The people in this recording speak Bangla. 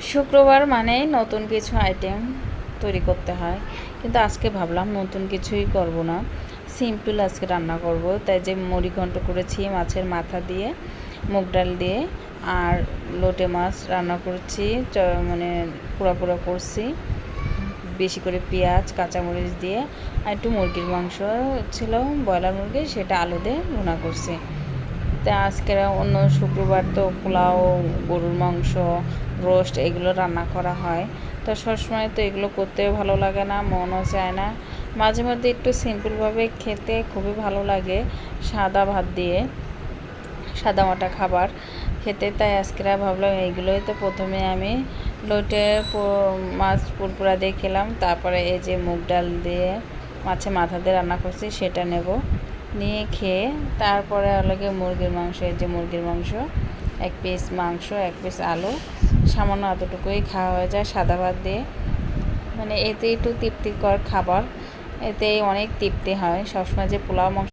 শুক্রবার মানেই নতুন কিছু আইটেম তৈরি করতে হয়, কিন্তু আজকে ভাবলাম নতুন কিছুই করব না, সিম্পল আজকে রান্না করব। তাই যে মুড়িঘণ্ট করেছি মাছের মাথা দিয়ে, মুগ ডাল দিয়ে, আর লোটে মাছ রান্না করছি, মানে পোড়া পোড়া করছি, বেশি করে পেঁয়াজ কাঁচামরিচ দিয়ে। আর একটু মুরগির মাংস ছিল, ব্রয়লার মুরগি, সেটা আলু দিয়ে ভুনা করছি। তা আজকে অন্য শুক্রবার তো পোলাও, গরুর মাংস, রোস্ট এগুলো রান্না করা হয়। তো সবসময় তো এগুলো করতে ভালো লাগে না, মনও চায় না। মাঝে মধ্যে একটু সিম্পলভাবে খেতে খুবই ভালো লাগে, সাদা ভাত দিয়ে, সাদা মাটা খাবার খেতে। তাই আজকে ভাবলাম এইগুলোই তো প্রথমে আমি লোটে মাছ পুরপুরা দিয়ে খেলাম, তারপরে এই যে মুগ ডাল দিয়ে মাছের মাথা দিয়ে রান্না করছি সেটা নেব, নিয়ে খেয়ে তারপরে হলো মুরগির মাংস। এই যে মুরগির মাংস, এক পিস মাংস, এক পিস আলু, সামান্য এতটুকুই খাওয়া হয়ে যায় সাদা ভাত দিয়ে। মানে এতে একটু তৃপ্তিকর খাবার, এতে অনেক তৃপ্তি হয়। সবসময় যে পোলাও মাংস